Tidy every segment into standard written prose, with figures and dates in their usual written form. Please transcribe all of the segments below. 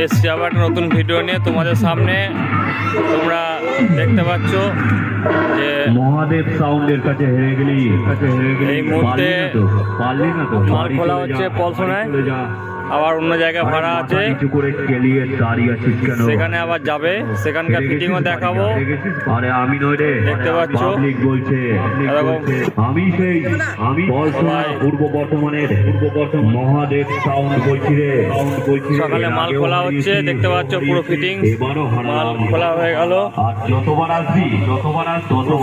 এসছি আবার একটা নতুন ভিডিও নিয়ে তোমাদের সামনে। তোমরা দেখতে পাচ্ছ যে মহাদেব সাউন্ডের কাছে হেরে গেলি, এই মুহূর্তে পারলি না তো মাল খোলা হচ্ছে পলসোনায়, আবার অন্য জায়গায় ভাড়া আছে, কিছু করে চালিয়ে দাঁড়িয়ে আছিস কেন? সেখানে আবার যাবে, সেখানকার ফিটিংও দেখাবো। আরে আমি নই রে, দেখতে পাচ্ছ পাবলিক বলছে, আমি পলসোনা পূর্ব বর্ধমানের মহাদেব সাউন্ড বলছি রে, সকালে মাল খোলা হচ্ছে, দেখতে পাচ্ছ পুরো ফিটিং মাল খোলা হয়ে গেল, আর যতবার আসবি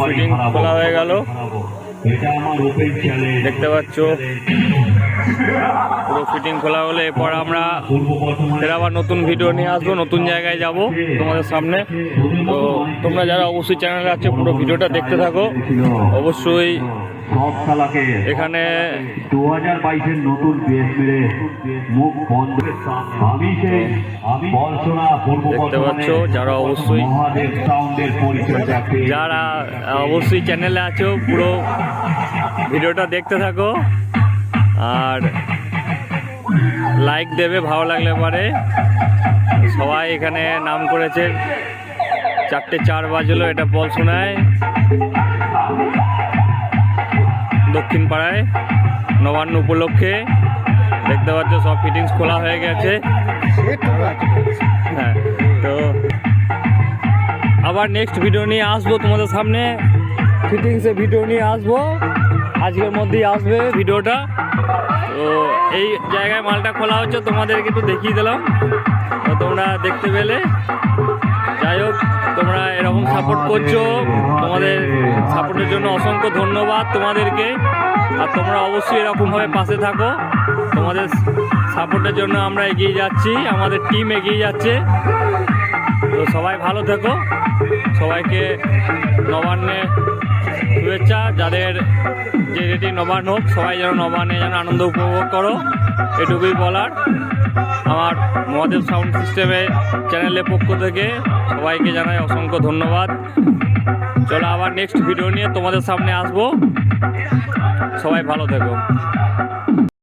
ফিটিং খোলা হয়ে গেল, এটা আমার ওপেন চ্যালেঞ্জ। দেখতে পাচ্ছ পুরো ফিটিং খোলা হলে এরপর আমরা ফের আবার নতুন ভিডিও নিয়ে আসবো, নতুন জায়গায় যাব তোমাদের সামনে। তো তোমরা যারা অবশ্যই চ্যানেলে আছে পুরো ভিডিওটা দেখতে থাকো। অবশ্যই এখানে 2022-এর নতুন বেশ মেরে মুখ বন্ধ। দেখতে পাচ্ছ যারা অবশ্যই যারা অবশ্যই চ্যানেলে আছো পুরো ভিডিওটা দেখতে থাকো আর লাইক দেবে ভালো লাগলে পারে। সবাই এখানে নাম করেছে, 4:04 বাজলো, এটা পলসোনায় দক্ষিণ পাড়ায় নবান্ন উপলক্ষে। দেখতে পাচ্ছ সব ফিটিংস খোলা হয়ে গেছে। হ্যাঁ, তো আবার নেক্সট ভিডিও নিয়ে আসবো তোমাদের সামনে, ফিটিংসের ভিডিও নিয়ে আসবো, আজকের মধ্যেই আসবে ভিডিওটা। তো এই জায়গায় মালটা খোলা হচ্ছে, তোমাদেরকে একটু দেখিয়ে দিলাম, তো তোমরা দেখতে পেলে। যাই হোক, তোমরা এরকম সাপোর্ট করছো, তোমাদের সাপোর্টের জন্য অসংখ্য ধন্যবাদ তোমাদেরকে। আর তোমরা অবশ্যই এরকমভাবে পাশে থাকো, তোমাদের সাপোর্টের জন্য আমরা এগিয়ে যাচ্ছি, আমাদের টিম এগিয়ে যাচ্ছে। তো সবাই ভালো থেকো, সবাইকে নবান্নে শুভেচ্ছা। যাদের যে রেটি নবান্ন হোক, সবাই যেন নবান্নে যেন আনন্দ উপভোগ করো, এটুকুই বলার। আমার মহাদেব সাউন্ড সিস্টেমের চ্যানেলের পক্ষ থেকে সবাইকে জানাই অসংখ্য ধন্যবাদ। চলো আবার নেক্সট ভিডিও নিয়ে তোমাদের সামনে আসবো, সবাই ভালো থেকো।